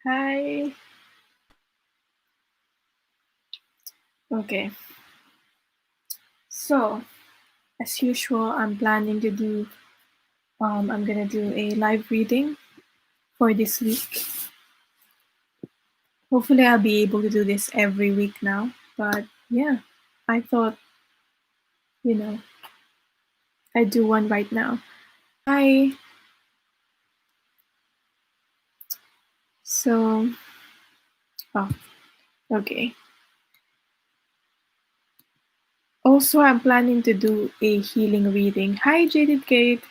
Hi. Okay. So, as usual, I'm planning to do, I'm gonna do a live reading for this week. Hopefully I'll be able to do this every week now, but yeah, I thought, I'd do one right now. Hi. So, okay. Also, I'm planning to do a healing reading. Hi, Jaded Kate.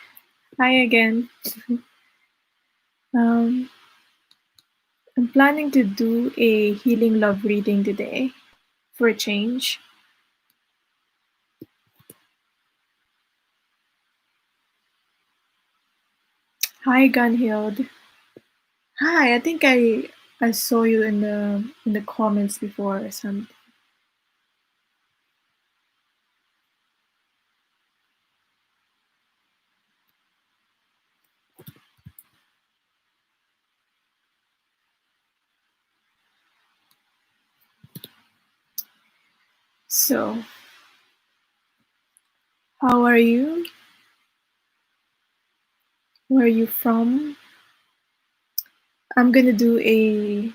Hi again. I'm planning to do a healing love reading today for a change. Hi, Gunhild. Hi, I think I saw you in the comments before or something. So, how are you? Where are you from? I'm gonna do a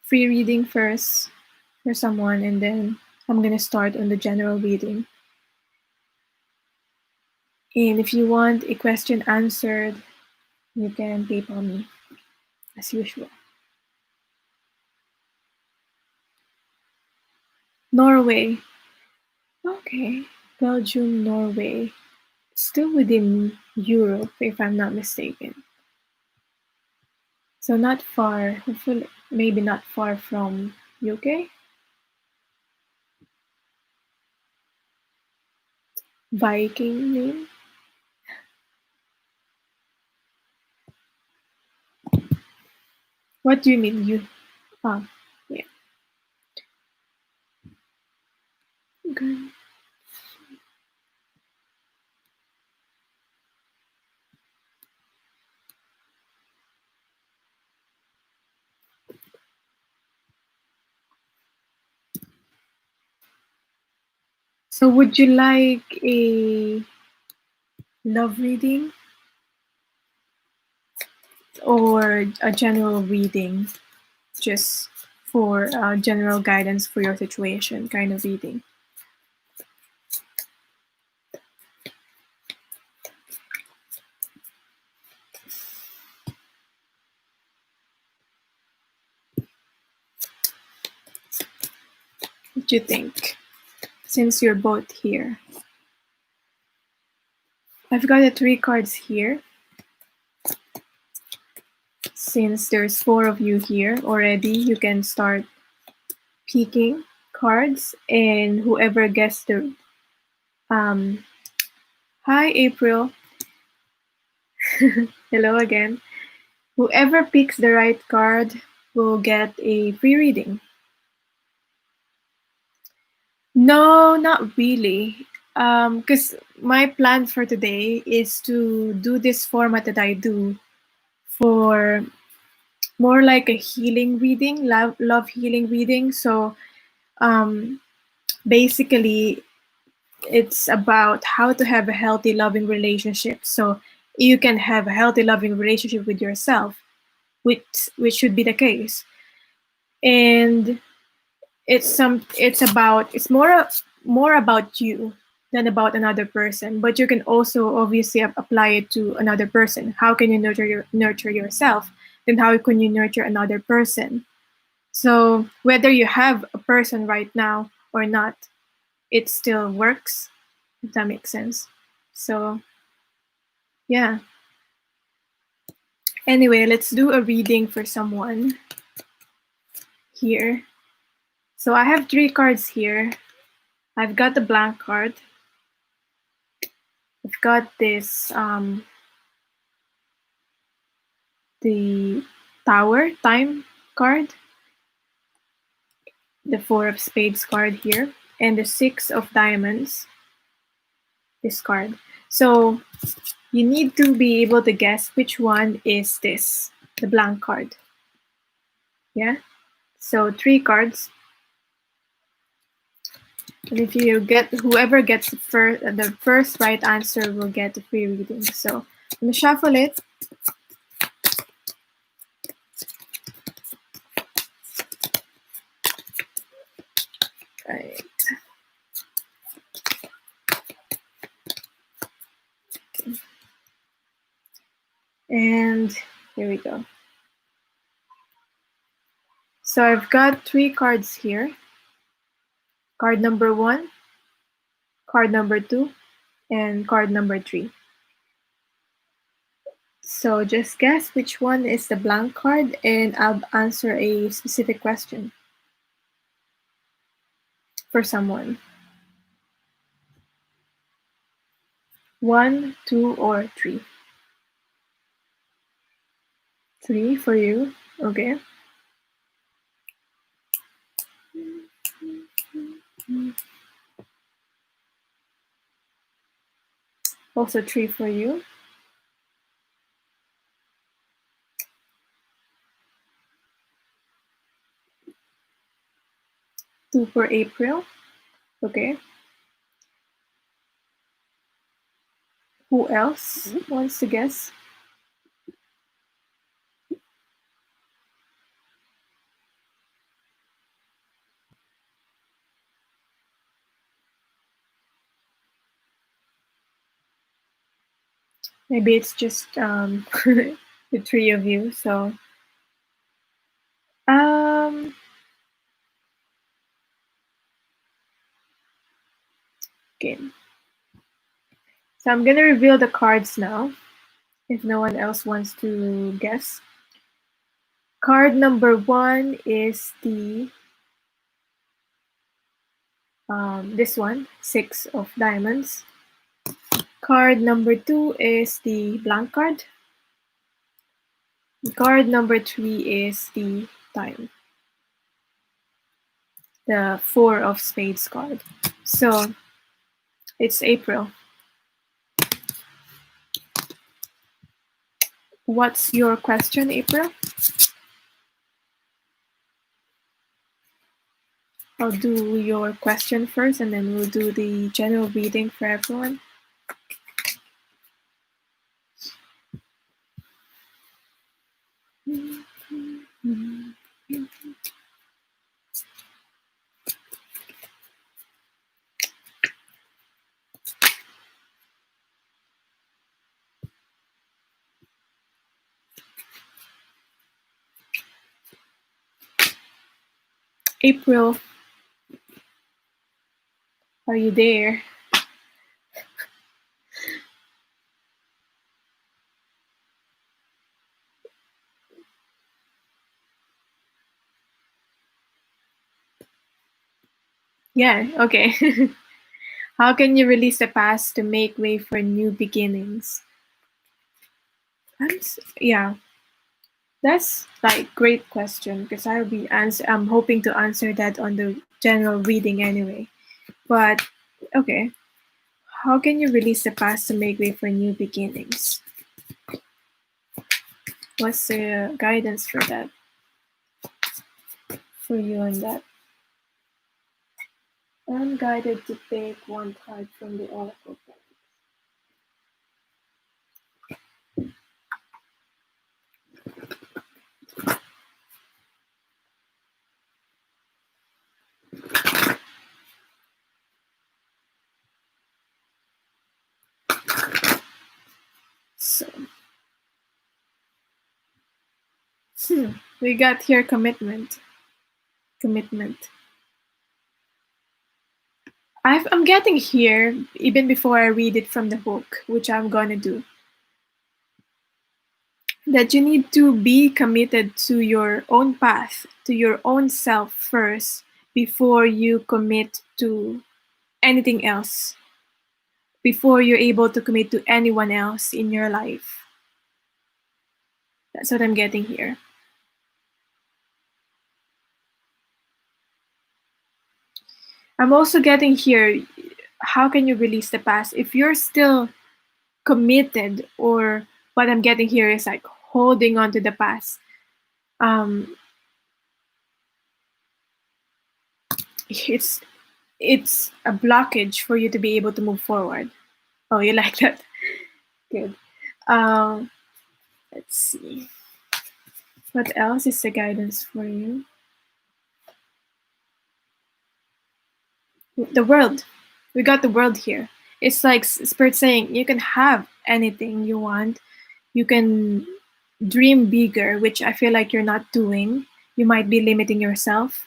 free reading first for someone, and then I'm gonna start on the general reading. And if you want a question answered, you can PayPal me, as usual. Norway. Okay. Belgium, Norway. Still within Europe, if I'm not mistaken. So not far, hopefully, maybe not far from UK. Viking name. What do you mean you? Yeah. Okay. So would you like a love reading or a general reading, just for general guidance for your situation kind of reading? What do you think? Since you're both here. I've got the 3 cards here. Since there's 4 of you here already, you can start picking cards, and whoever gets the hi April. Hello again. Whoever picks the right card will get a free reading. No, not really. Because my plan for today is to do this format that I do for more like a healing reading, love healing reading. So basically, it's about how to have a healthy, loving relationship. So you can have a healthy, loving relationship with yourself, which should be the case. And it's more about you than about another person. But you can also obviously apply it to another person. How can you nurture yourself? Then how can you nurture another person? So whether you have a person right now or not, it still works, if that makes sense. So yeah. Anyway, let's do a reading for someone here. So I have 3 cards here. I've got the blank card. I've got this the Tower Time card, the 4 of Spades card here, and the 6 of Diamonds, this card. So you need to be able to guess which one is this, the blank card. Yeah. So 3 cards. And if you get, whoever gets the first right answer will get the free reading. So I'm gonna shuffle it. Right. Okay. And here we go. So I've got 3 cards here. Card number 1, card number 2, and card number 3. So just guess which one is the blank card and I'll answer a specific question for someone. 1, 2, or 3? 3 for you. Okay. Also 3 for you. 2 for April. Okay. Who else wants to guess? Maybe it's just the 3 of you. So okay. So I'm gonna reveal the cards now, if no one else wants to guess. Card number 1 is the this one, 6 of diamonds. Card number 2 is the blank card. Card number 3 is the time, the 4 of spades card. So it's April. What's your question, April? I'll do your question first and then we'll do the general reading for everyone. April, are you there? Yeah, okay. How can you release the past to make way for new beginnings? Yeah, that's like great question because I'm hoping to answer that on the general reading anyway. But okay, how can you release the past to make way for new beginnings? What's the guidance for that? For you on that? I'm guided to pick one card from the Oracle deck. So, we got here commitment. Commitment. I'm getting here, even before I read it from the book, which I'm gonna do, that you need to be committed to your own path, to your own self first, before you commit to anything else, before you're able to commit to anyone else in your life. That's what I'm getting here. I'm also getting here, how can you release the past if you're still committed, or what I'm getting here is like holding on to the past. it's a blockage for you to be able to move forward. Oh, you like that? Good. Let's see. What else is the guidance for you? The world. We got the world here. It's like Spirit saying you can have anything you want. You can dream bigger, which I feel like you're not doing. You might be limiting yourself.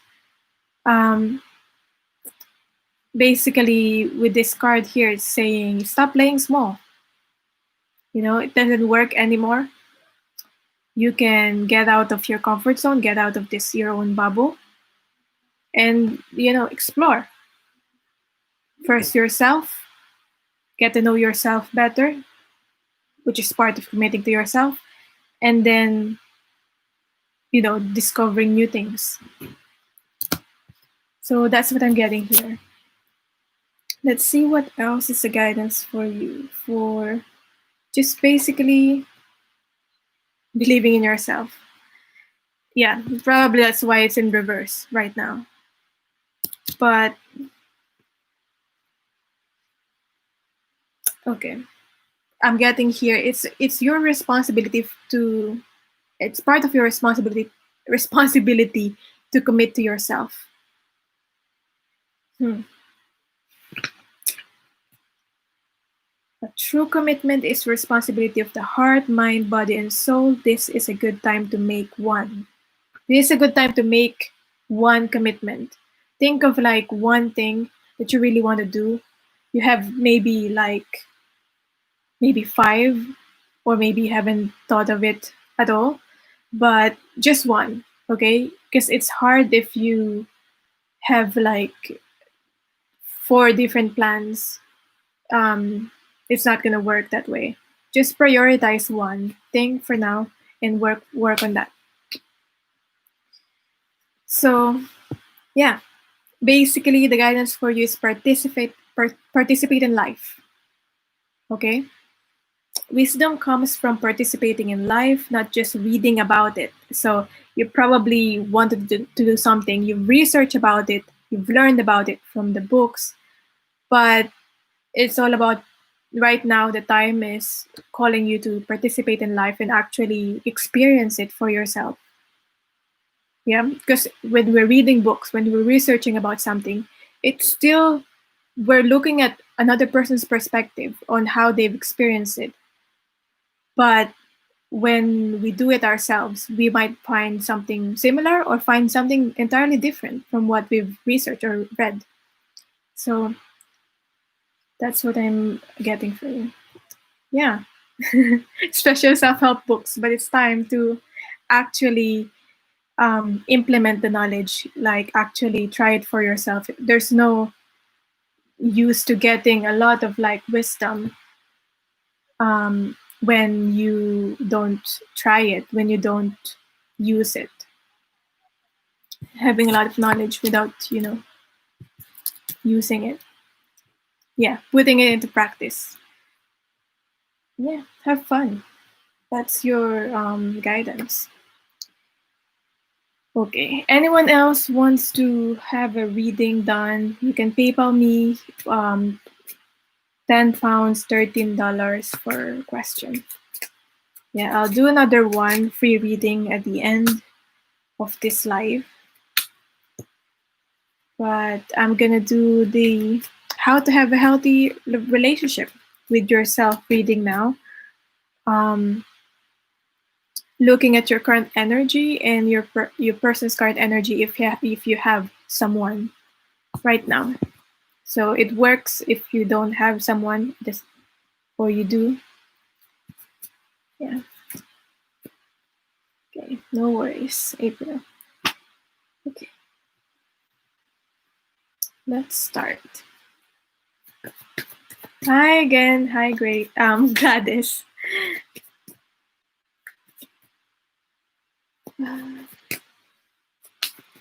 Basically, with this card here, it's saying stop playing small. You know, it doesn't work anymore. You can get out of your comfort zone, get out of this your own bubble, and explore. First yourself, get to know yourself better, which is part of committing to yourself, and then discovering new things. So that's what I'm getting here. Let's see what else is the guidance for you, for just basically believing in yourself. Yeah, probably that's why it's in reverse right now. But okay, I'm getting here. It's your responsibility to. It's part of your responsibility to commit to yourself. A true commitment is responsibility of the heart, mind, body, and soul. This is a good time to make one. This is a good time to make one commitment. Think of like one thing that you really want to do. You have maybe five, or maybe you haven't thought of it at all, but just one, okay? Because it's hard if you have like 4 different plans. It's not gonna work that way. Just prioritize one thing for now and work on that. So yeah, basically the guidance for you is participate in life. Okay? Wisdom comes from participating in life, not just reading about it. So you probably wanted to do something, you've researched about it, you've learned about it from the books, but it's all about right now the time is calling you to participate in life and actually experience it for yourself. Yeah, because when we're reading books, when we're researching about something, it's still we're looking at another person's perspective on how they've experienced it. But when we do it ourselves, we might find something similar or find something entirely different from what we've researched or read. So that's what I'm getting for you. Yeah. Special self-help books, but it's time to actually implement the knowledge, like actually try it for yourself. There's no use to getting a lot of like wisdom when you don't try it, when you don't use it. Having a lot of knowledge without using it. Yeah, putting it into practice. Yeah, have fun. That's your guidance. Okay, anyone else wants to have a reading done, you can PayPal me 10 pounds, $13 for question. Yeah, I'll do another one, free reading at the end of this live. But I'm gonna do the how to have a healthy relationship with yourself reading now. Looking at your current energy and your person's current energy if you have someone right now. So it works if you don't have someone, or you do. Yeah. Okay, no worries, April. Okay. Let's start. Hi again. Hi, great. Gladys.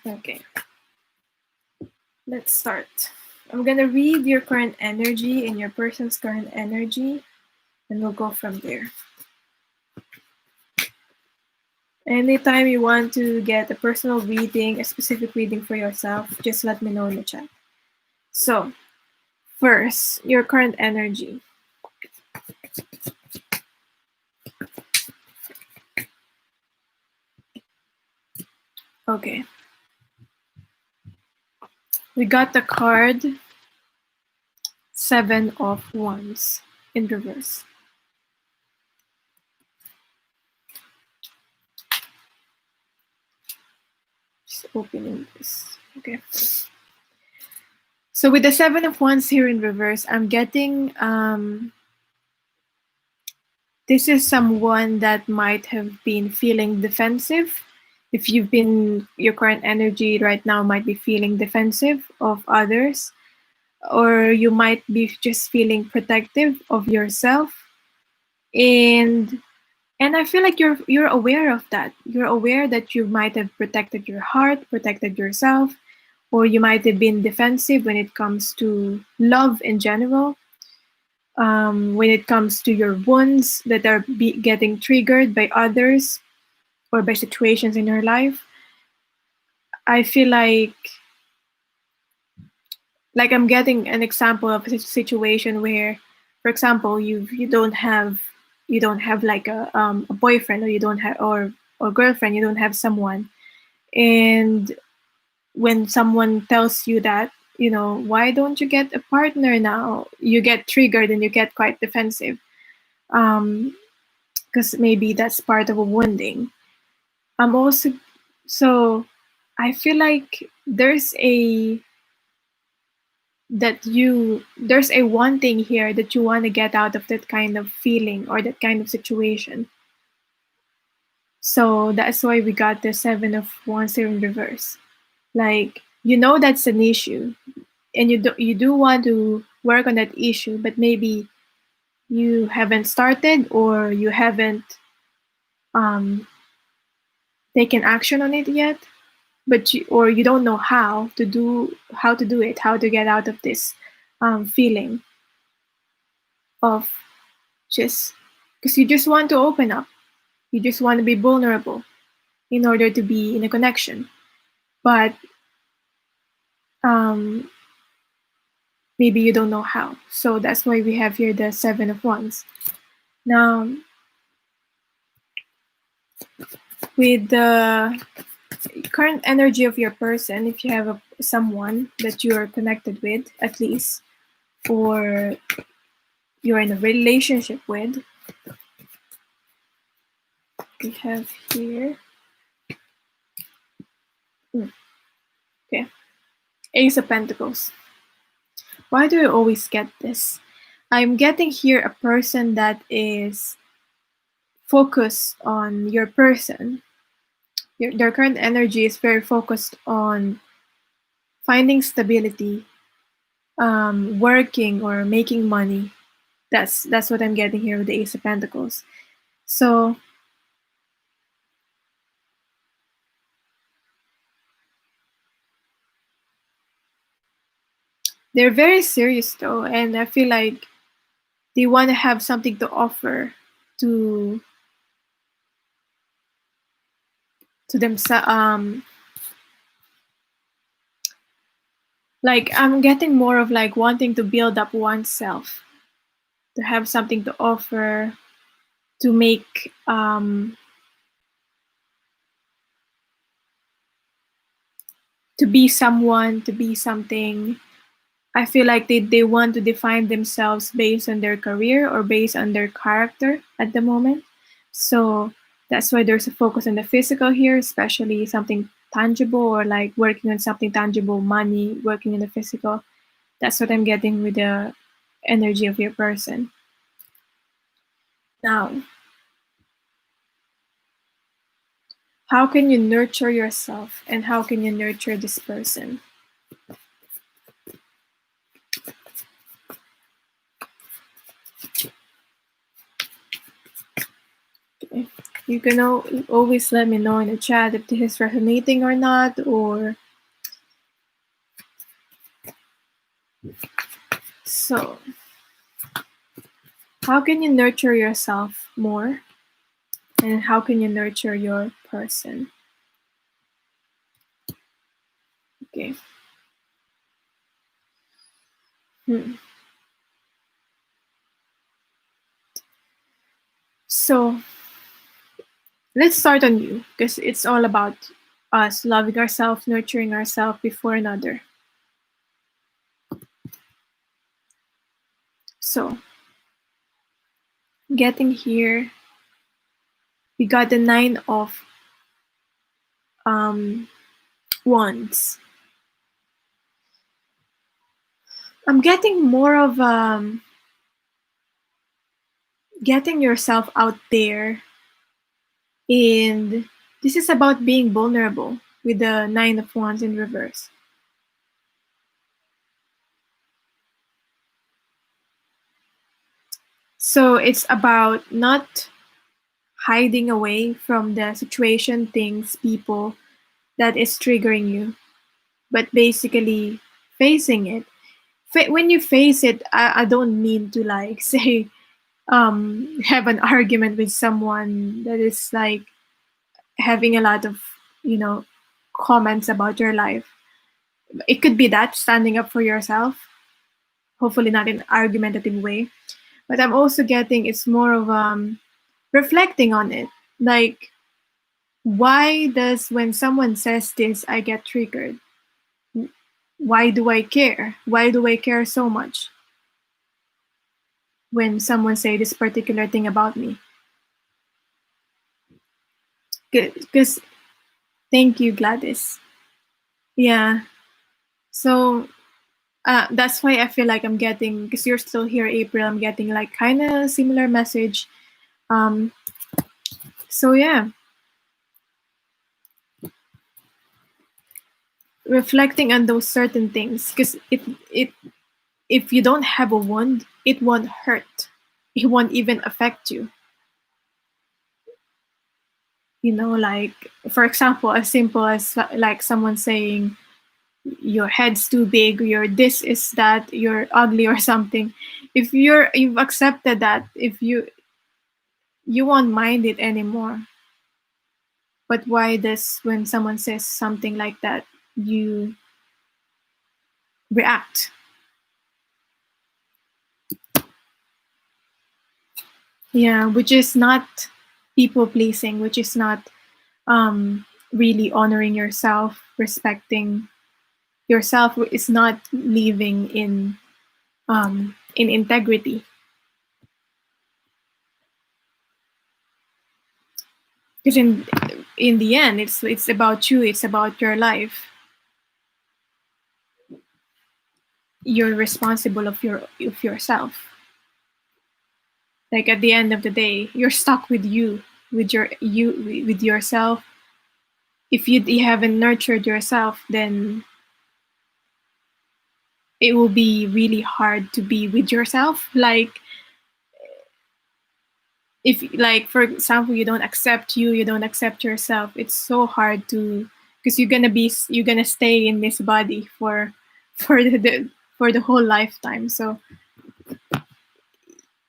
Okay. Let's start. I'm gonna read your current energy and your person's current energy, and we'll go from there. Anytime you want to get a personal reading, a specific reading for yourself, just let me know in the chat. So, first, your current energy. Okay. We got the card 7 of Wands in reverse. Just opening this. Okay. So with the 7 of Wands here in reverse, I'm getting this is someone that might have been feeling defensive. If you've been, your current energy right now might be feeling defensive of others, or you might be just feeling protective of yourself. And I feel like you're aware of that. You're aware that you might have protected your heart, protected yourself, or you might have been defensive when it comes to love in general. When it comes to your wounds that are getting triggered by others or by situations in your life, I feel like I'm getting an example of a situation where, for example, you don't have like a boyfriend, or you don't have or girlfriend, you don't have someone, and when someone tells you that, why don't you get a partner now, you get triggered and you get quite defensive, because maybe that's part of a wounding. I'm also so I feel like there's a one thing here that you want to get out of that kind of feeling or that kind of situation. So that's why we got the 7 of Wands here in reverse. Like, that's an issue, and you do want to work on that issue, but maybe you haven't started, or you haven't taken action on it yet, but you don't know how to do it, how to get out of this feeling of just because you just want to open up, you just want to be vulnerable in order to be in a connection, but um, maybe you don't know how. So that's why we have here the 7 of Wands. Now, with the current energy of your person, if you have someone that you are connected with, at least, or you're in a relationship with, we have here, okay, Ace of Pentacles. Why do I always get this? I'm getting here a person that is focused on your person. Their current energy is very focused on finding stability, working or making money. That's what I'm getting here with the Ace of Pentacles. So they're very serious though, and I feel like they want to have something to offer to themselves. Like, I'm getting more of like wanting to build up oneself, to have something to offer, to make to be someone, to be something. I feel like they want to define themselves based on their career or based on their character at the moment. So that's why there's a focus on the physical here, especially something tangible, or like working on something tangible, money, working in the physical. That's what I'm getting with the energy of your person. Now, how can you nurture yourself, and how can you nurture this person? Okay. You can always let me know in the chat if this is resonating or not, or so. How can you nurture yourself more? And how can you nurture your person? Okay. So let's start on you, because it's all about us loving ourselves, nurturing ourselves before another. So, getting here, we got the 9 of Wands. I'm getting more of getting yourself out there, and this is about being vulnerable with the 9 of Wands in reverse. So it's about not hiding away from the situation, things, people that is triggering you, but basically facing it. When you face it, I don't mean to like say have an argument with someone that is like having a lot of, you know, comments about your life. It could be that standing up for yourself, hopefully not in an argumentative way. But I'm also getting it's more of reflecting on it. Like, why does when someone says this I get triggered? Why do I care? Why do I care so much when someone say this particular thing about me? Because thank you, Gladys. Yeah. So that's why I feel like I'm getting, because you're still here, April. I'm getting like kind of similar message. Um, so yeah, reflecting on those certain things, because it if you don't have a wound, it won't hurt. It won't even affect you. You know, like for example, as simple as like someone saying your head's too big, your this is that, you're ugly or something. If you've accepted that, if you won't mind it anymore. But why does when someone says something like that, you react? Yeah, which is not people pleasing, which is not really honoring yourself, respecting yourself, is not living in integrity. Because in the end, it's about you. It's about your life. You're responsible of yourself. Like at the end of the day, you're stuck with you, with yourself. If you haven't nurtured yourself, then it will be really hard to be with yourself. Like if, like for example, you don't accept you don't accept yourself, it's so hard to, because you're gonna stay in this body for for the whole lifetime. So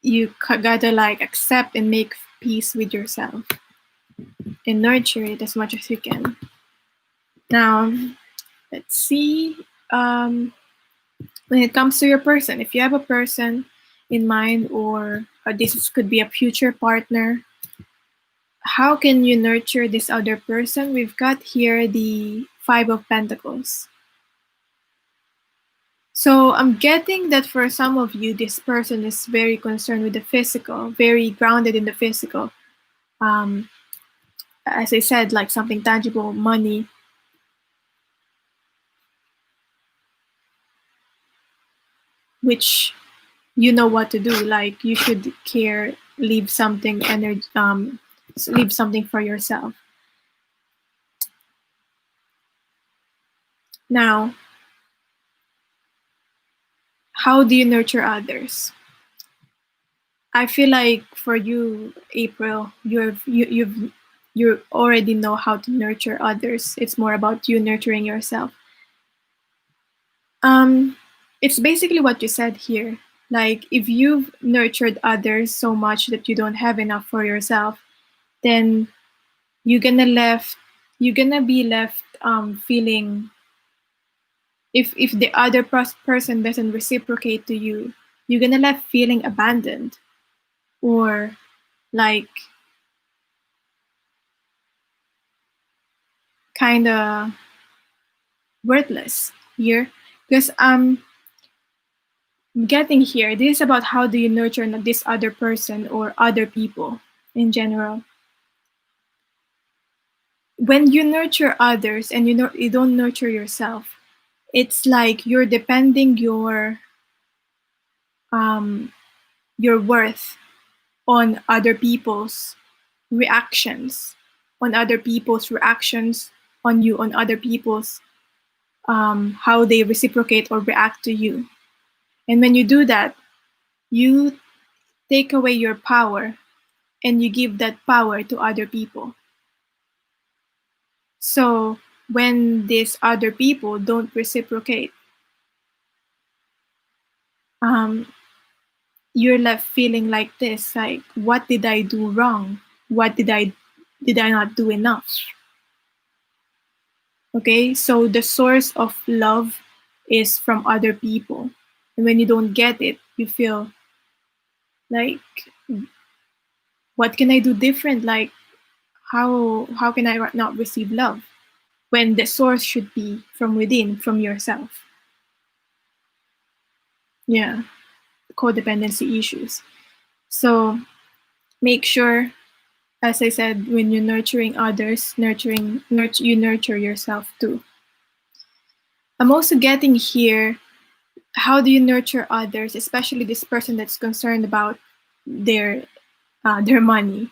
you gotta like accept and make peace with yourself and nurture it as much as you can. Now let's see, when it comes to your person, if you have a person in mind, or could be a future partner, how can you nurture this other person? We've got here the 5 of Pentacles. So I'm getting that for some of you, this person is very concerned with the physical, very grounded in the physical. As I said, like something tangible, money, which you know what to do. Like you should care, leave something leave something for yourself. Now, how do you nurture others? I feel like for you, April, you already know how to nurture others. It's more about you nurturing yourself. Um, it's basically what you said here. Like if you've nurtured others so much that you don't have enough for yourself, then you're gonna be left feeling, if the other person doesn't reciprocate to you, you're gonna left feeling abandoned, or like kind of worthless here. Because getting here, this is about how do you nurture this other person or other people in general. When you nurture others and you don't nurture yourself, it's like you're depending your worth on other people's reactions, on other people's reactions on you, on other people's how they reciprocate or react to you. And when you do that, you take away your power and you give that power to other people. So when these other people don't reciprocate, um, you're left feeling like this, like, what did I do wrong? What did I not do enough? Okay, so the source of love is from other people. And when you don't get it, you feel like, what can I do different? Like, how can I not receive love when the source should be from within, from yourself? Yeah, codependency issues. So make sure, as I said, when you're nurturing others, you nurture yourself too. I'm also getting here, how do you nurture others, especially this person that's concerned about their money,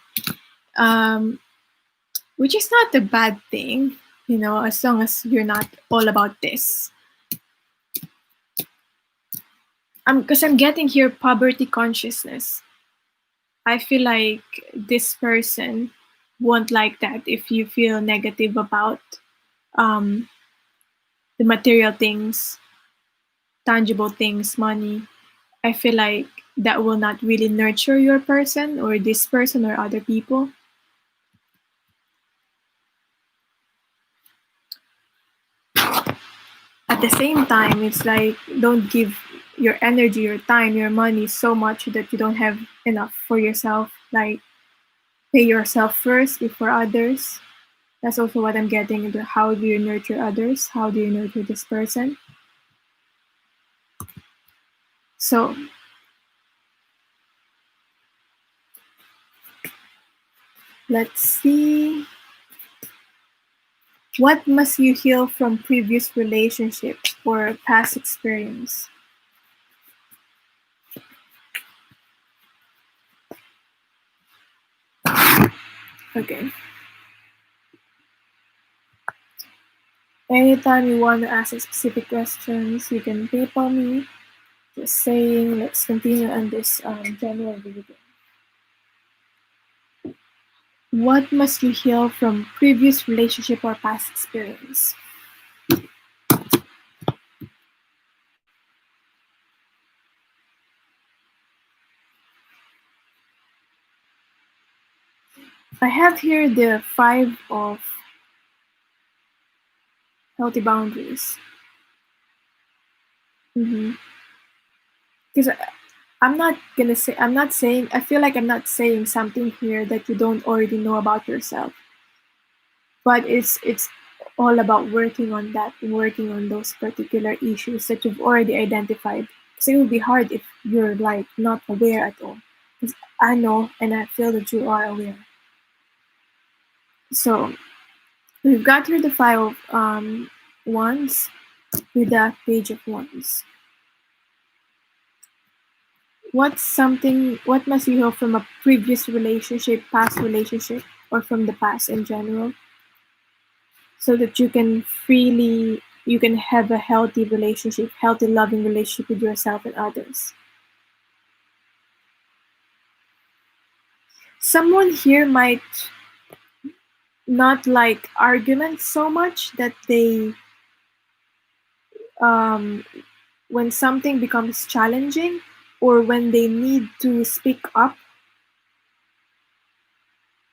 um, which is not a bad thing, as long as you're not all about this. Because I'm getting here poverty consciousness. I feel like this person won't like that if you feel negative about um, the material things, tangible things, money. I feel like that will not really nurture your person or this person or other people. At the same time, it's like, don't give your energy, your time, your money so much that you don't have enough for yourself. Like, pay yourself first before others. That's also what I'm getting into. How do you nurture others? How do you nurture this person? So let's see. What must you heal from previous relationship or past experience? Okay. Anytime you want to ask specific questions, you can PayPal me. Just saying, let's continue on this general reading. What must you heal from previous relationship or past experience? I have here the 5 of healthy boundaries. Because I'm not saying, I feel like I'm not saying something here that you don't already know about yourself. But it's all about working on that, working on those particular issues that you've already identified. Because it would be hard if you're like not aware at all. Because I know and I feel that you are aware. So we've got here the 5 of wands with the page of wands. What must you heal from a previous relationship, past relationship, or from the past in general, so that you can have a healthy relationship, healthy loving relationship with yourself and others? Someone here might not like arguments so much that they when something becomes challenging or when they need to speak up,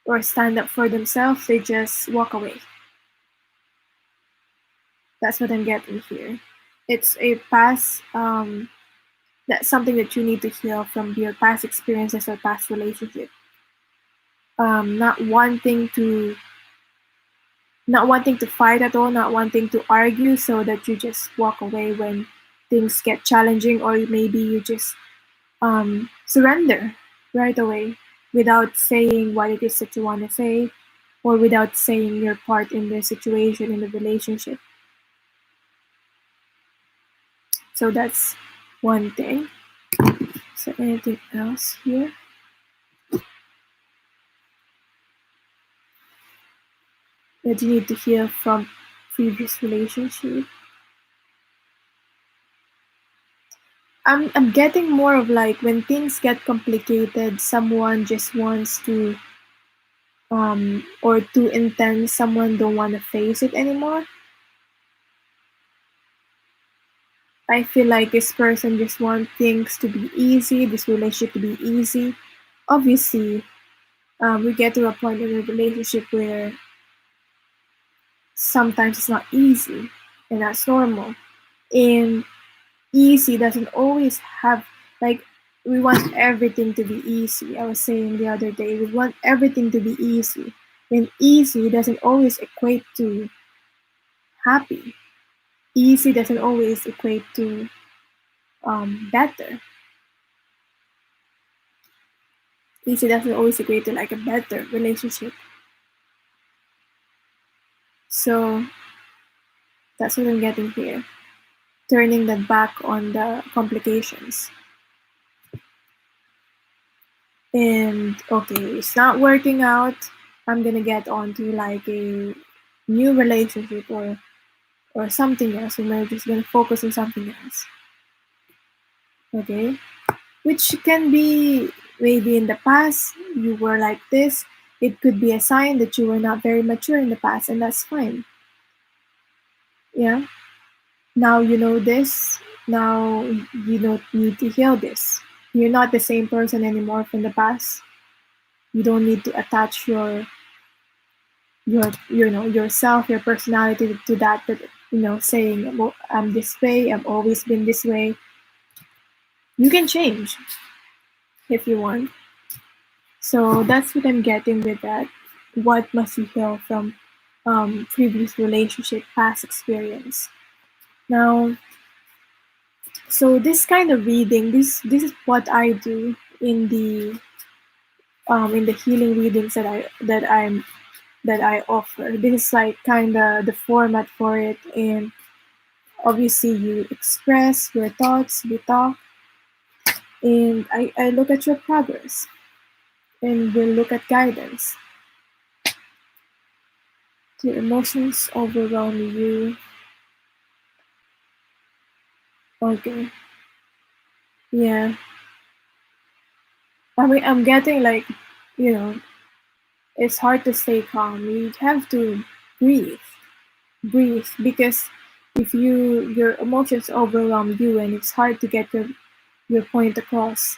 or stand up for themselves, they just walk away. That's what I'm getting here. It's a past, that's something that you need to heal from your past experiences or past relationship. Not wanting to fight at all, not wanting to argue, so that you just walk away when things get challenging, or maybe you just surrender right away without saying what it is that you want to say, or without saying your part in the situation, in the relationship. So that's one thing. So anything else here? That you need to heal from previous relationship? I'm getting more of like, when things get complicated, someone just wants to or too intense, someone don't want to face it anymore. I feel like this person just wants things to be easy, this relationship to be easy. Obviously, we get to a point in a relationship where sometimes it's not easy, and that's normal. And easy doesn't always have, like, we want everything to be easy. I was saying the other day, we want everything to be easy. And easy doesn't always equate to happy. Easy doesn't always equate to better. Easy doesn't always equate to like a better relationship. So that's what I'm getting here. Turning the back on the complications. And okay, it's not working out. I'm gonna get on to like a new relationship, or something else, and we're just gonna focus on something else. Okay? Which can be, maybe in the past you were like this. It could be a sign that you were not very mature in the past, and that's fine. Yeah? Now you know this. Now you don't need to heal this. You're not the same person anymore from the past. You don't need to attach yourself, your personality to that. But saying, well, I'm this way, I've always been this way. You can change if you want. So that's what I'm getting with that. What must you heal from previous relationship, past experience? Now, so this kind of reading, this is what I do in the healing readings that I offer. This is like kind of the format for it, and obviously you express your thoughts, you talk, and I look at your progress, and we'll look at guidance. The emotions overwhelm you. Okay. Yeah. I mean, I'm getting like, it's hard to stay calm. You have to breathe. Breathe, because if your emotions overwhelm you and it's hard to get your point across,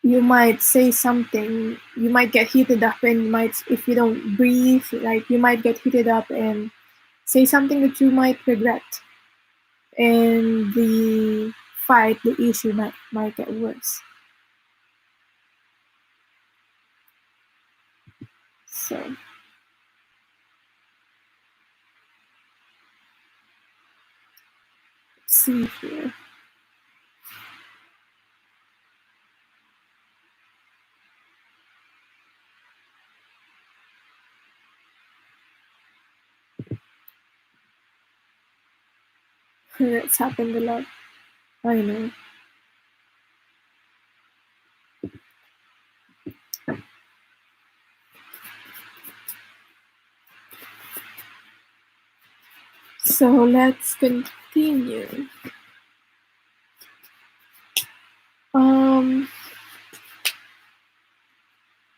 you might say something, you might get heated up, and if you don't breathe, like, you might get heated up and say something that you might regret, and the issue might get worse. So let's see here. That's happened a lot. I know. So let's continue.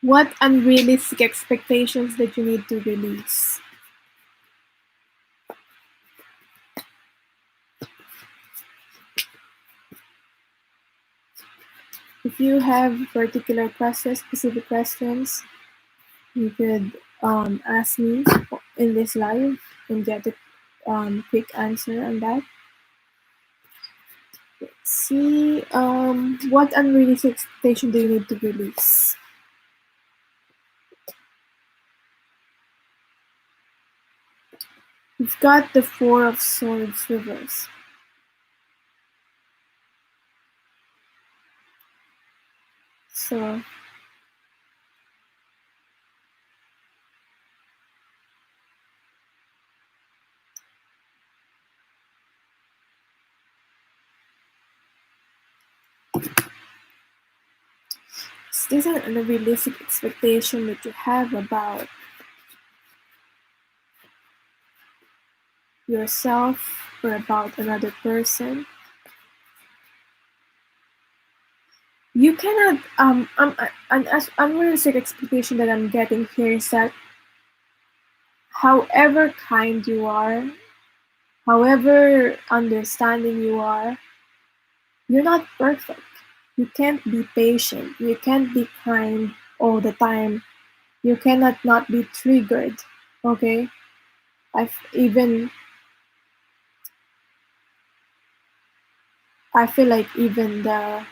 What unrealistic expectations that you need to release? If you have particular questions, specific questions, you could ask me in this live and get a quick answer on that. Let's see. What unrealistic expectation do you need to release? We've got the Four of Swords reverse. So this is an unrealistic expectation that you have about yourself or about another person. You cannot an unrealistic expectation that I'm getting here is that however kind you are, however understanding you are, you're not perfect. You can't be patient. You can't be kind all the time. You cannot not be triggered. Okay? I feel like even a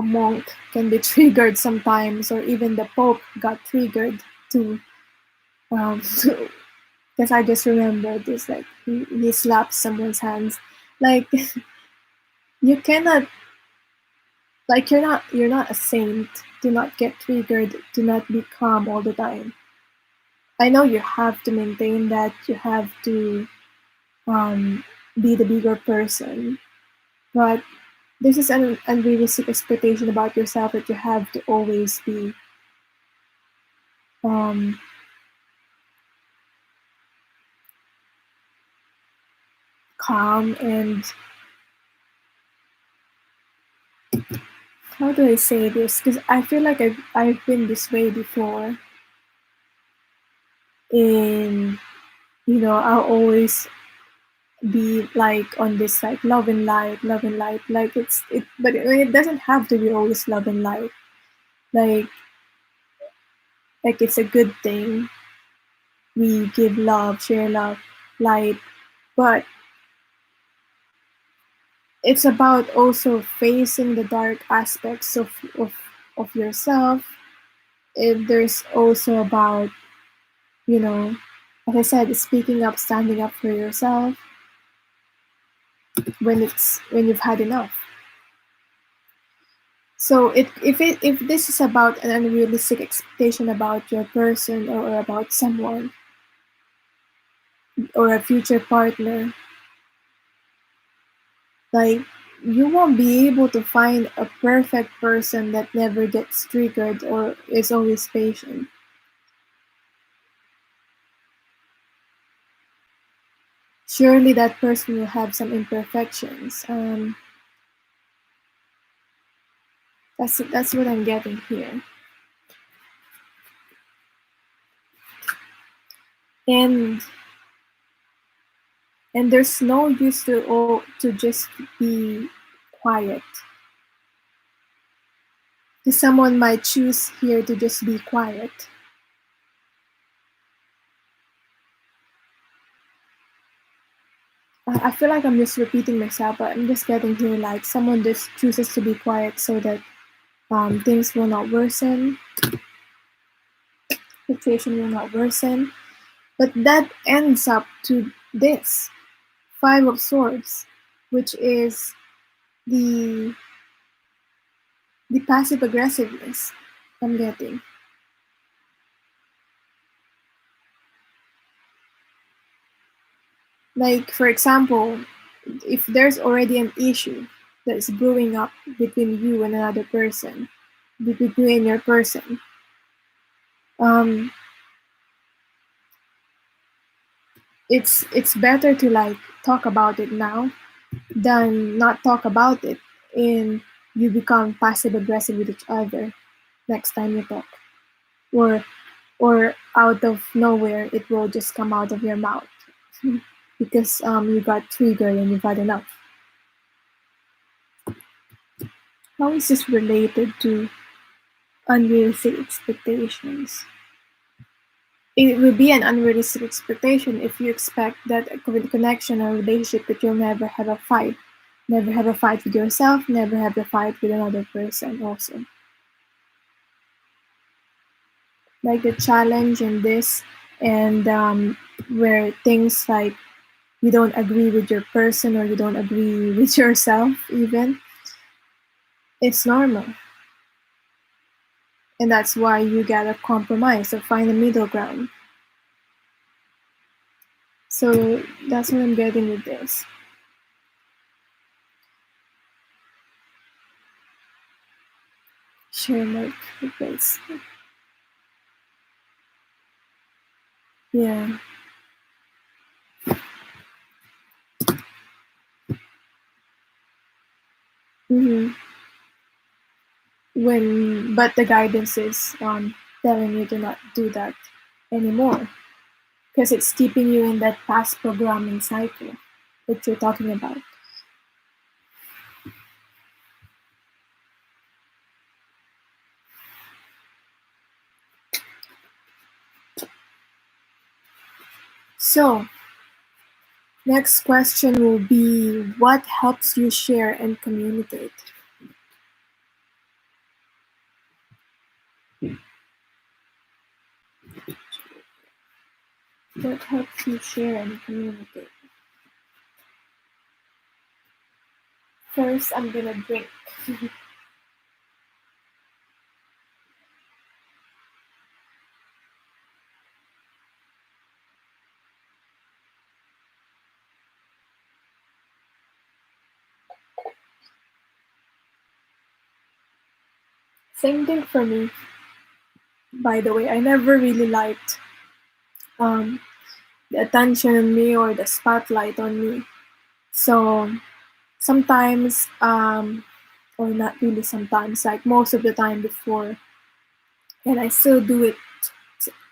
monk can be triggered sometimes, or even the Pope got triggered too. Because I just remember this, like he slapped someone's hands. Like you cannot, like you're not a saint. Do not get triggered. Do not be calm all the time. I know you have to maintain that. You have to be the bigger person, but this is an unrealistic expectation about yourself that you have to always be um, calm and how do I say this? Because I feel like I've been this way before. And I'll always be like on this like love and light, love and light. Like but it doesn't have to be always love and light. Like it's a good thing. We give love, share love, light, but it's about also facing the dark aspects of yourself. There's also about, as I said, speaking up, standing up for yourself when you've had enough. So if this is about an unrealistic expectation about your person or about someone or a future partner, like you won't be able to find a perfect person that never gets triggered or is always patient. Surely that person will have some imperfections. That's what I'm getting here. And there's no use to just be quiet. Because someone might choose here to just be quiet. I feel like I'm just repeating myself, but I'm just getting here like someone just chooses to be quiet so that things will not worsen, situation will not worsen. But that ends up to this Five of Swords, which is the passive aggressiveness I'm getting. Like, for example, if there's already an issue that's brewing up between you and another person, between you and your person, it's better to like talk about it now than not talk about it and you become passive aggressive with each other next time you talk, or out of nowhere it will just come out of your mouth because you got triggered and you've had enough. How is this related to unrealistic expectations. It will be an unrealistic expectation if you expect that a connection or relationship that you'll never have a fight. Never have a fight with yourself, never have a fight with another person also. Like the challenge in this, and where things like you don't agree with your person or you don't agree with yourself even, it's normal. And that's why you gotta compromise or find a middle ground. So that's what I'm getting with this. Share my purpose. Yeah. Mm-hmm. But the guidance is telling you to not do that anymore because it's keeping you in that past programming cycle that you're talking about. So, next question will be, what helps you share and communicate? What helps you share and communicate? First, I'm gonna drink. Same thing for me. By the way, I never really liked the attention on me or the spotlight on me. So sometimes, or not really sometimes, like most of the time before, and I still do it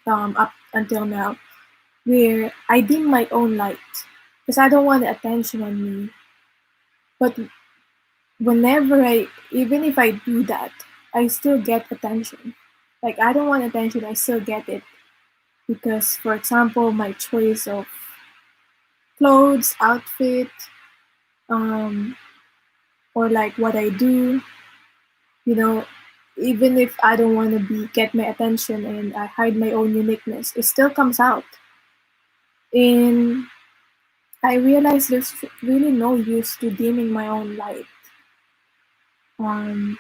up until now, where I dim my own light because I don't want the attention on me. But whenever even if I do that, I still get attention. Like I don't want attention, I still get it because, for example, my choice of clothes, outfit, um, or like what I do, you know, even if I don't want to get my attention and I hide my own uniqueness, it still comes out. And I realized there's really no use to dimming my own light. Um,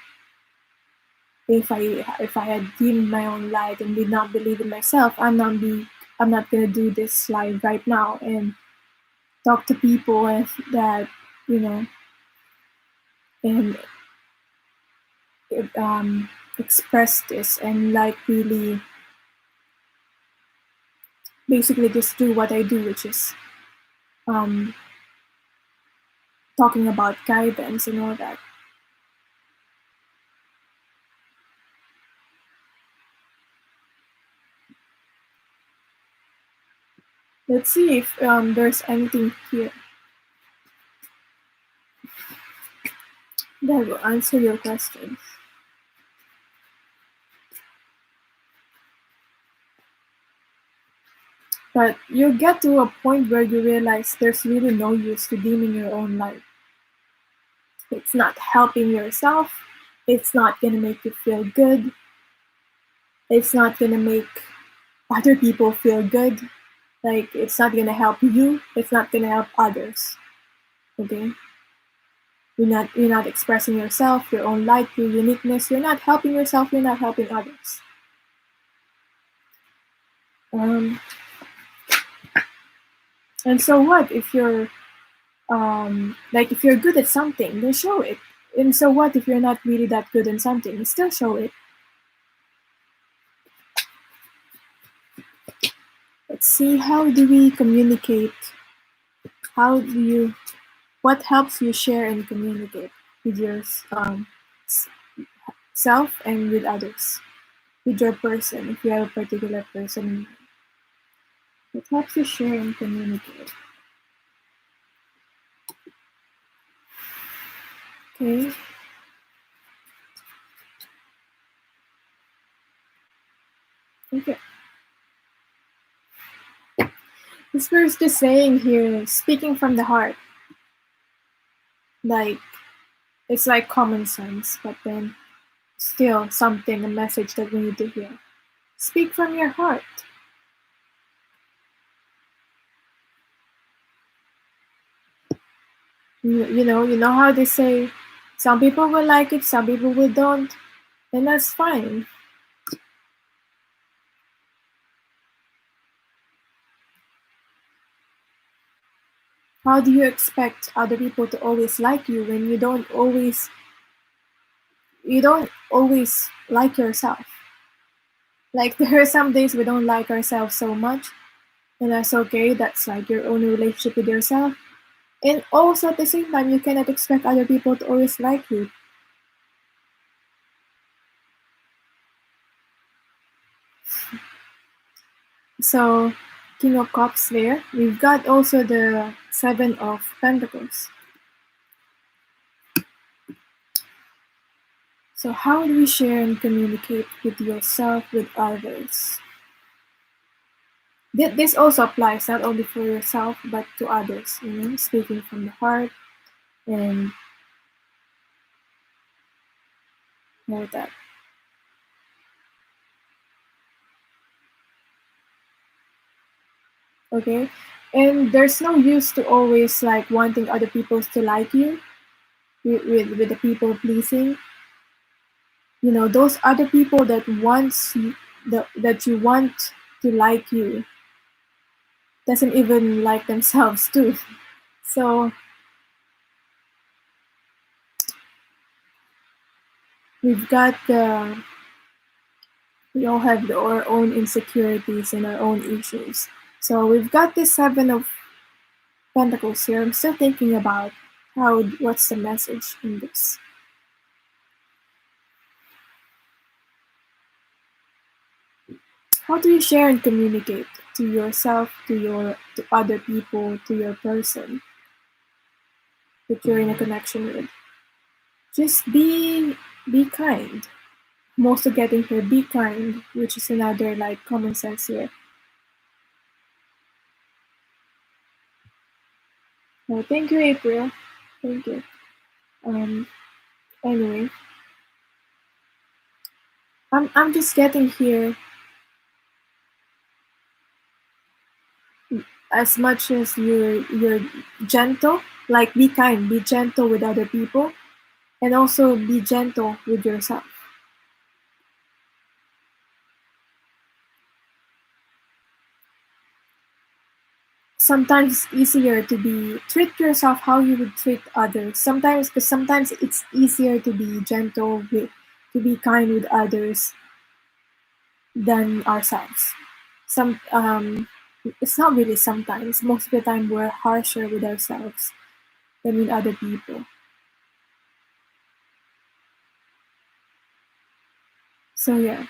if I had dimmed my own light and did not believe in myself, I'm not gonna do this live right now and talk to people and that you know and express this and like really basically just do what I do, which is um, talking about guidance and all that. Let's see if there's anything here that will answer your questions. But you get to a point where you realize there's really no use to dimming your own light. It's not helping yourself. It's not going to make you feel good. It's not going to make other people feel good. Like, it's not going to help you. It's not going to help others. Okay? You're not expressing yourself, your own light, your uniqueness. You're not helping yourself. You're not helping others. And so what if you're like if you're good at something, then show it. And so what if you're not really that good in something? Still show it. Let's see, how do we communicate? What helps you share and communicate with your self and with others? With your person, if you have a particular person. What helps you share and communicate? Okay. Okay. This first is saying here, speaking from the heart. Like, it's like common sense, but then still something, a message that we need to hear. Speak from your heart. You know how they say, some people will like it, some people will don't, and that's fine. How do you expect other people to always like you when you don't always like yourself? Like, there are some days we don't like ourselves so much, and that's okay. That's like your own relationship with yourself. And also at the same time, you cannot expect other people to always like you. So, King of Cups there. We've got also the Seven of Pentacles. So how do we share and communicate with yourself, with others? This also applies not only for yourself, but to others, speaking from the heart and all that. Okay? And there's no use to always like wanting other people to like you with the people pleasing. Those other people that that you want to like you doesn't even like themselves too. So we've got we all have our own insecurities and our own issues. So we've got this Seven of Pentacles here. I'm still thinking about what's the message in this. How do you share and communicate to yourself, to other people, to your person that you're in a connection with? Just be kind. I'm also getting here, be kind, which is another like common sense here. Oh, thank you, April. Thank you. Anyway, I'm just getting here, as much as you're gentle, like be kind, be gentle with other people, and also be gentle with yourself. Sometimes it's easier to treat yourself how you would treat others. Because sometimes it's easier to be gentle to be kind with others than ourselves. It's not really sometimes. Most of the time, we're harsher with ourselves than with other people. So yeah.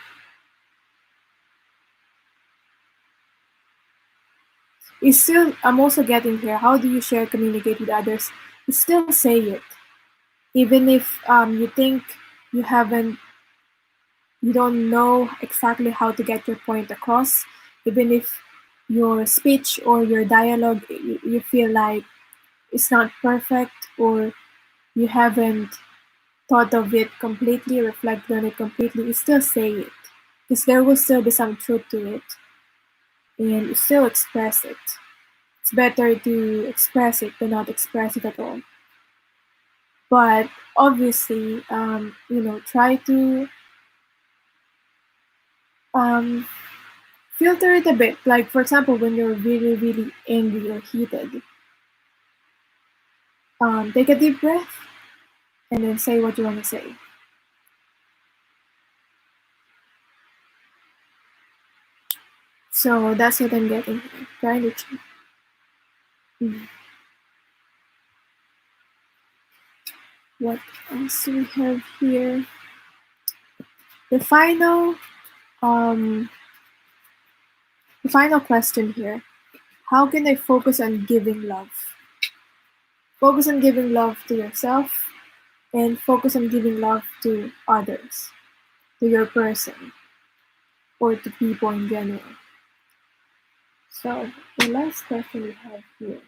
I'm also getting here. How do you share, communicate with others? You still say it, even if you think you haven't, you don't know exactly how to get your point across. Even if your speech or your dialogue, you feel like it's not perfect, or you haven't thought of it completely, reflected on it completely, you still say it, because there will still be some truth to it, and you still express it. It's better to express it than not express it at all. But obviously, try to filter it a bit. Like, for example, when you're really, really angry or heated, take a deep breath and then say what you want to say. So that's what I'm getting here. Trying to check. What else do we have here? The final question here. How can I focus on giving love? Focus on giving love to yourself and focus on giving love to others, to your person. or to people in general. So the last question we have here.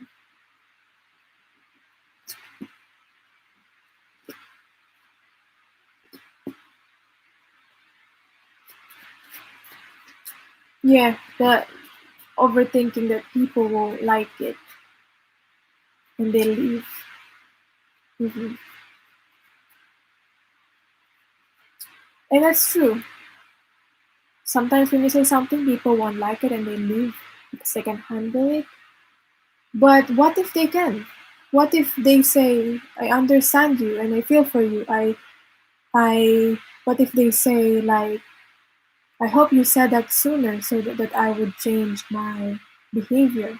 Yeah, the overthinking that people won't like it and they leave. Mm-hmm. And that's true. Sometimes when you say something, people won't like it and they leave because they can handle it. But what if they can? What if they say, I understand you and I feel for you. What if they say, like, I hope you said that sooner so that I would change my behavior.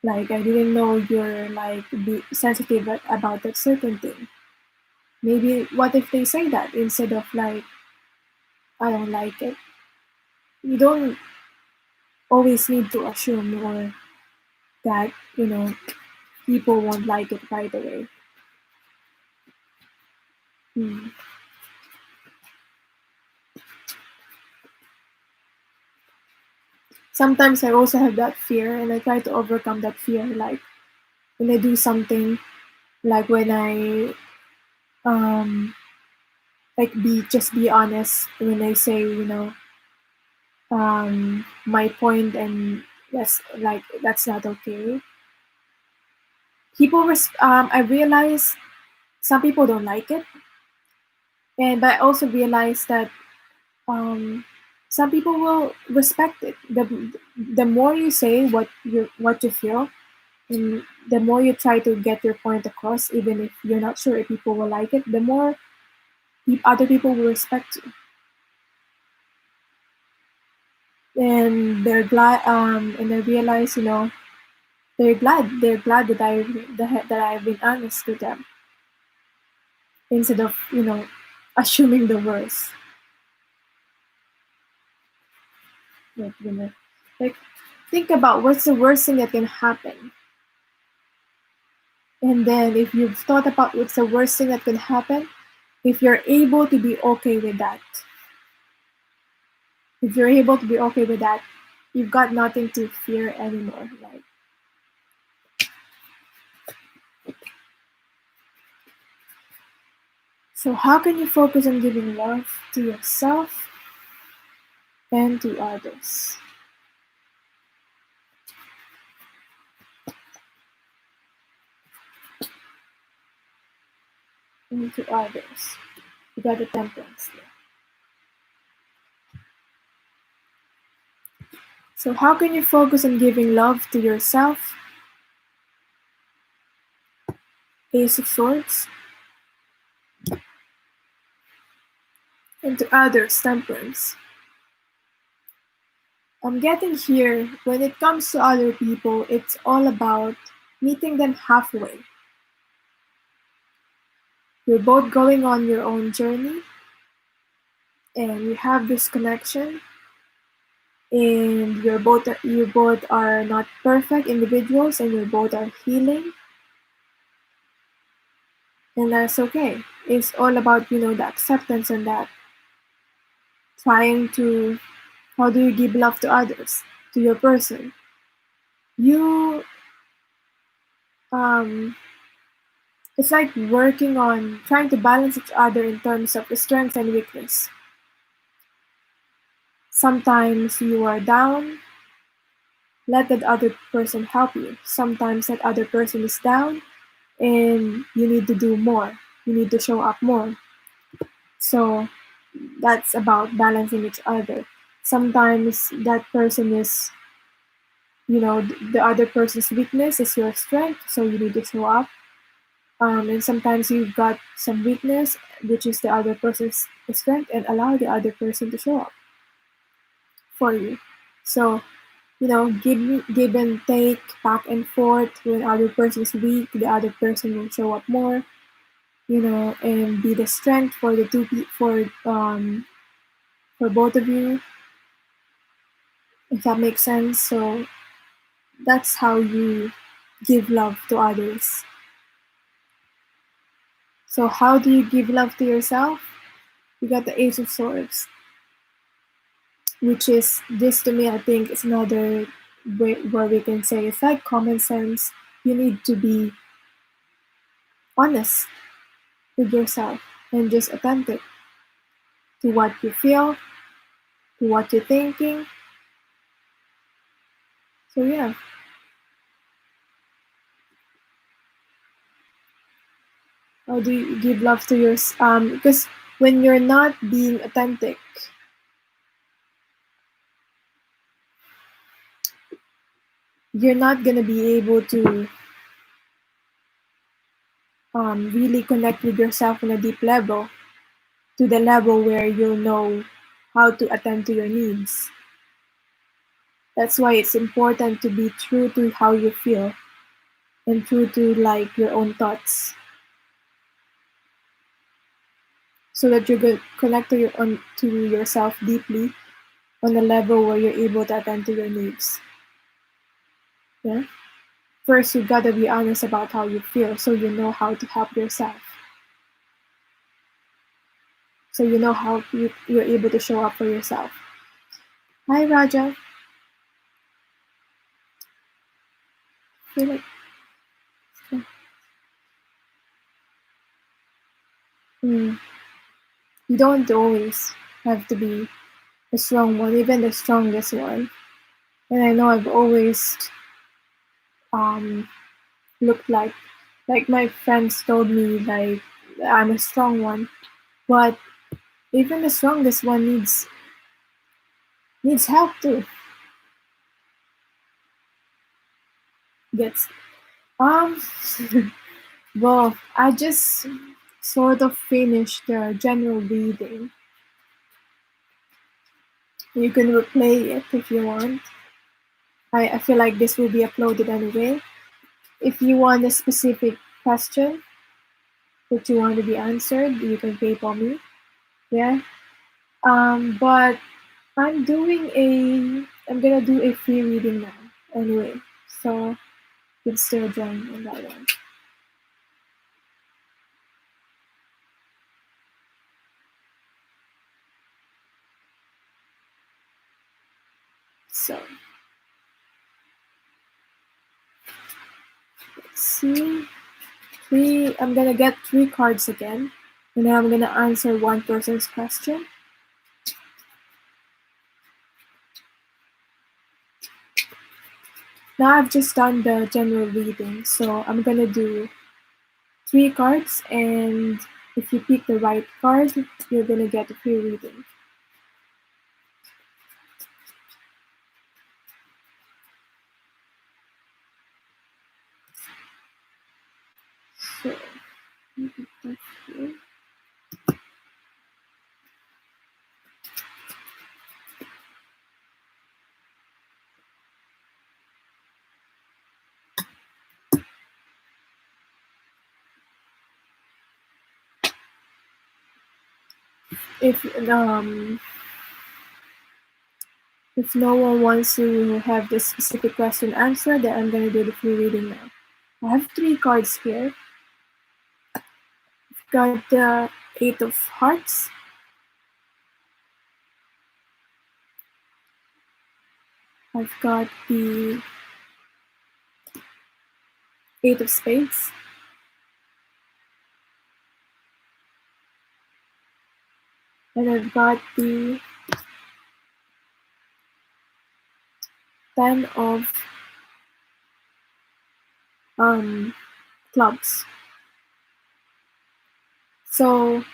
Like, I didn't know you're, like, be sensitive about that certain thing. Maybe, what if they say that instead of, like, I don't like it? You don't always need to assume or that, people won't like it right away. Hmm. Sometimes I also have that fear and I try to overcome that fear, like when I do something, like when I like be honest when I say, my point, and that's not okay. I realize some people don't like it, and but I also realize that um some people will respect it. The more you say what you feel, and the more you try to get your point across, even if you're not sure if people will like it, the more other people will respect you, and they're glad. And I realize, they're glad that I've been honest with them instead of assuming the worst. Like, like think about what's the worst thing that can happen, and then if you've thought about what's the worst thing that can happen, if you're able to be okay with that, if you're able to be okay with that, you've got nothing to fear anymore. Like, so how can you focus on giving love to yourself and to others? And to others. You got the temperance there. So how can you focus on giving love to yourself? Ace of Swords. And to others, temperance. I'm getting here, when it comes to other people, it's all about meeting them halfway. You're both going on your own journey, and you have this connection, and you both are not perfect individuals, and you both are healing, and that's okay. It's all about the acceptance, and that trying to, how do you give love to others, to your person? You um it's like working on trying to balance each other in terms of strength and weakness. Sometimes you are down, let that other person help you. Sometimes that other person is down and you need to do more. You need to show up more. So that's about balancing each other. Sometimes that person is, the other person's weakness is your strength, so you need to show up. And sometimes you've got some weakness, which is the other person's strength, and allow the other person to show up for you. So, give and take, back and forth. When other person is weak, the other person will show up more, and be the strength for the for both of you, if that makes sense. So that's how you give love to others. So how do you give love to yourself? You got the Ace of Swords. which is this to me, I think, is another way where we can say it's like common sense. You need to be honest with yourself and just authentic to what you feel, to what you're thinking. So yeah. How do you give love to yours? Because when you're not being authentic, you're not gonna be able to really connect with yourself on a deep level, to the level where you'll know how to attend to your needs. That's why it's important to be true to how you feel and true to like your own thoughts, so that you can connect to to yourself deeply on a level where you're able to attend to your needs. Yeah. First, you gotta be honest about how you feel, so you know how to help yourself. So you know how you're able to show up for yourself. Hi, Raja. Feel like, you don't always have to be a strong one, even the strongest one. And I know I've always um, looked like my friends told me like I'm a strong one, but even the strongest one needs help too. Gets well, I just sort of finished the general reading. You can replay it if you want. I feel like this will be uploaded anyway. If you want a specific question that you want to be answered, you can PayPal me. Yeah. But I'm gonna do a free reading now anyway. So you can still join in that one. So let's see. I'm gonna get 3 cards again. And then I'm gonna answer one person's question. Now I've just done the general reading, so I'm gonna do 3 cards, and if you pick the right card, you're gonna get a free reading. So, if no one wants to have this specific question answered, then I'm gonna do the free reading now. I have 3 cards here. I've got the 8 of Hearts. I've got the 8 of Spades. And I've got the 10 of clubs. So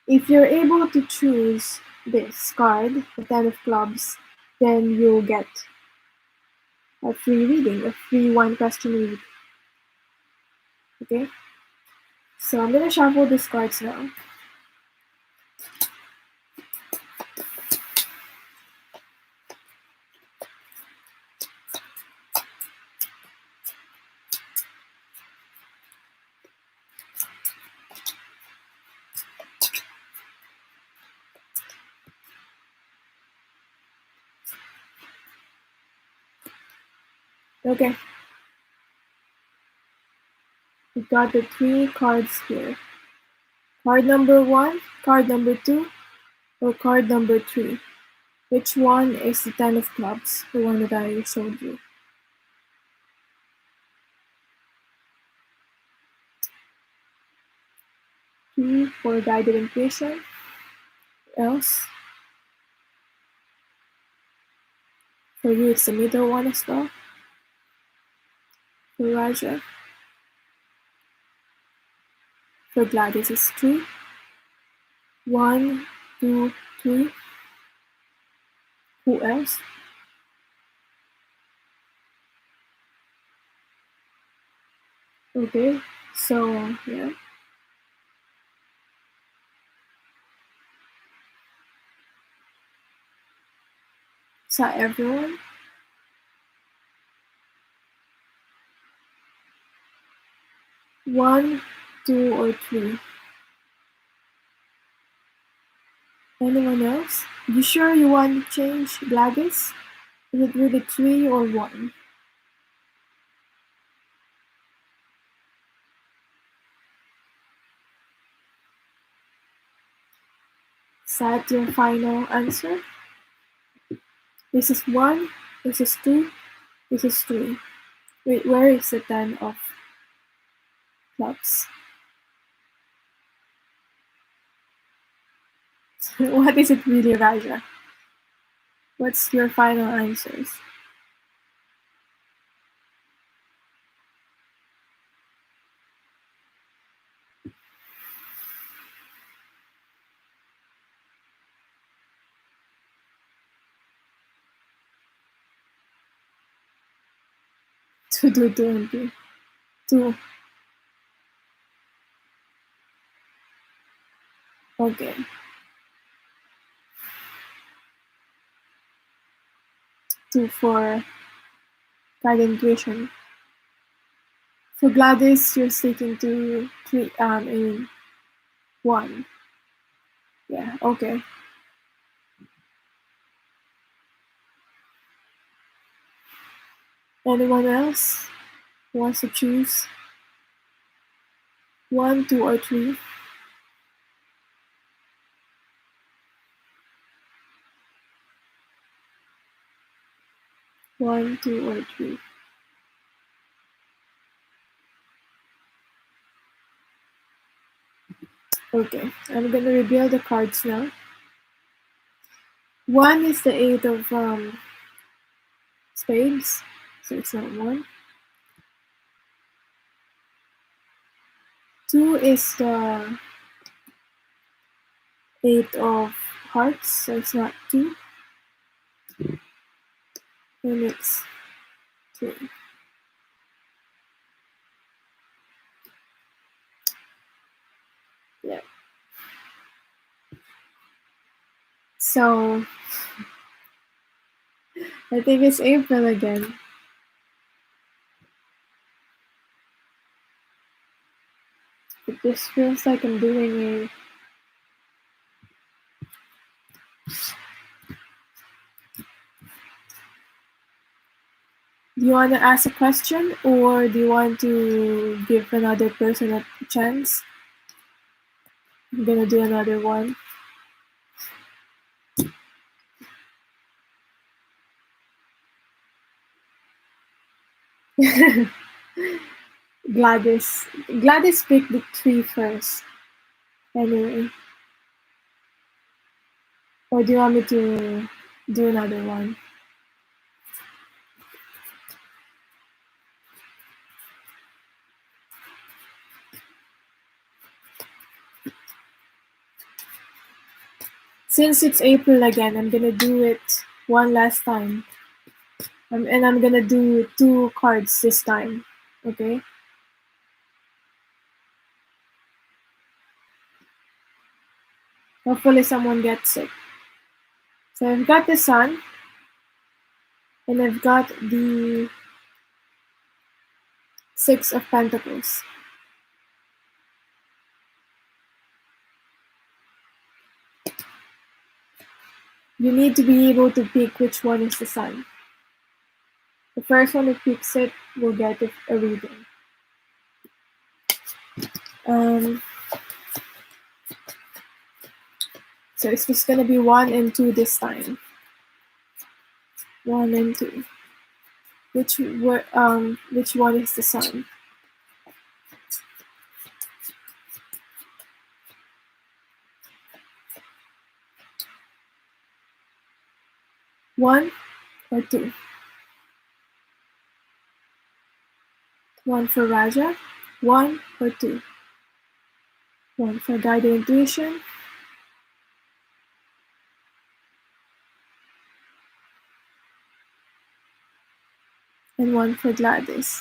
if you're able to choose this card, the 10 of clubs, then you'll get a free reading, a free 1 question read. Okay? So I'm gonna shuffle these cards now. Okay. We've got the 3 cards here. Card number 1, card number 2, or card number 3. Which one is the Ten of Clubs? The one that I showed you. Two for guided intuition. Else? For you, it's the middle one as well. For Raja. For Gladys, it's 3. 1, 2, 3. Who else? Okay, so yeah. Is that everyone? One, 2, or 3? Anyone else? You sure you want to change Gladys? Is it really 3 or 1? Is that your final answer? This is 1, this is 2, this is 3. Wait, where is the 10 of Clubs? What is it really, Raja? What's your final answers? Two, 2, 2, and 2. 2. Okay. 2 for guided intuition. For Gladys, you're sticking to 3 in 1. Yeah, okay. Anyone else who wants to choose 1, 2, or 3? 1, 2, or 3? Okay, I'm gonna reveal the cards now. 1 is the 8 of spades, so it's not 1. 2 is the 8 of hearts, so it's not 2. And it's 3. Yeah. So I think it's April again. It just feels like I'm doing a Do you want to ask a question, or do you want to give another person a chance? I'm gonna do another one. Gladys picked the 3 first. Anyway. Or do you want me to do another one? Since it's April again, I'm gonna do it one last time. And I'm gonna do 2 cards this time. Okay? Hopefully someone gets it. So I've got the Sun. And I've got the 6 of Pentacles. You need to be able to pick which one is the Sun. The first one who picks it will get a reading. So it's just gonna be 1 and 2 this time. 1 and 2. Which one is the sun? One or two? One for Raja, 1 or 2? One for guided intuition, and 1 for Gladys.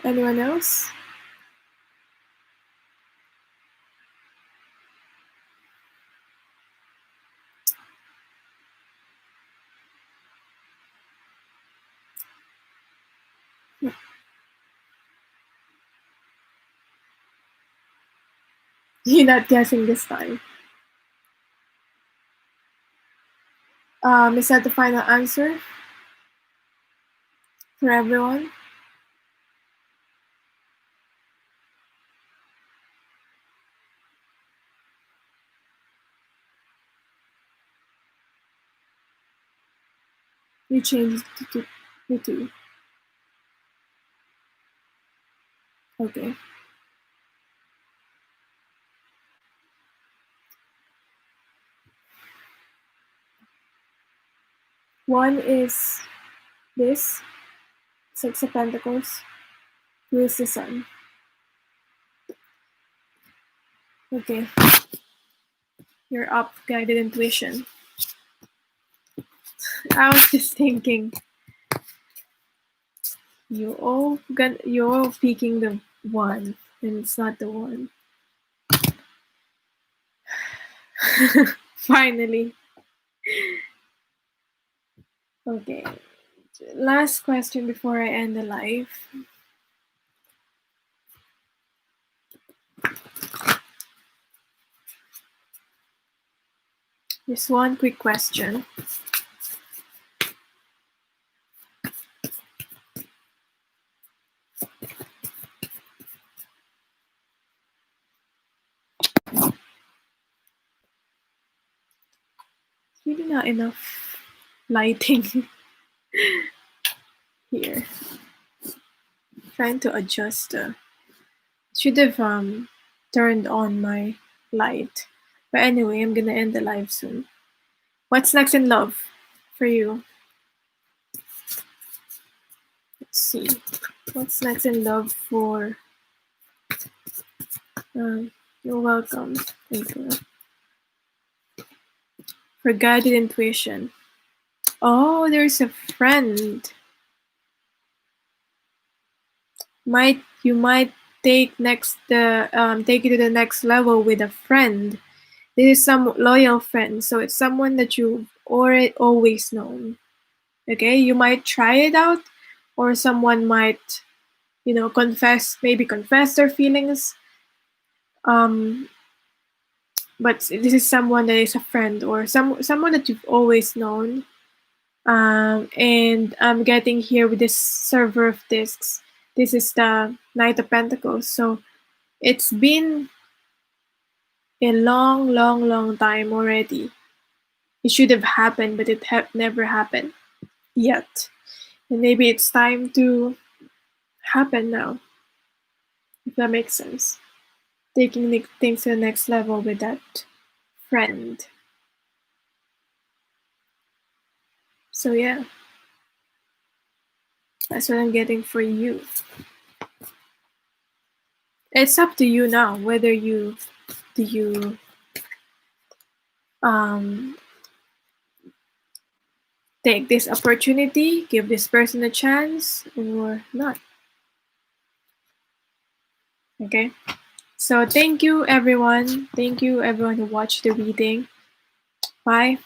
Anyone else? You're not guessing this time. Is that the final answer for everyone? You changed to 2. Okay. One is this, 6 of Pentacles. 2 is the sun. Okay. You're up, guided intuition. I was just thinking, you're all picking the 1, and it's not the 1. Finally. Okay. Last question before I end the live. Just one quick question. Really not enough lighting here. Trying to adjust. Should have turned on my light. But anyway, I'm gonna end the live soon. What's next in love for you? Let's see. What's next in love for? You're welcome. Thank you. For guided intuition. Oh, there's a friend. You might take take it to the next level with a friend. This is some loyal friend, so it's someone that you've always known. Okay, you might try it out, or someone might, confess their feelings. But this is someone that is a friend or someone that you've always known. And I'm getting here with this server of discs. This is the Knight of Pentacles. So it's been a long time already. It should have happened, but it never happened yet. And maybe it's time to happen now, if that makes sense. Taking things to the next level with that friend. So yeah, that's what I'm getting for you. It's up to you now whether you take this opportunity, give this person a chance, or not. Okay? So thank you everyone. Thank you everyone who watched the reading. Bye.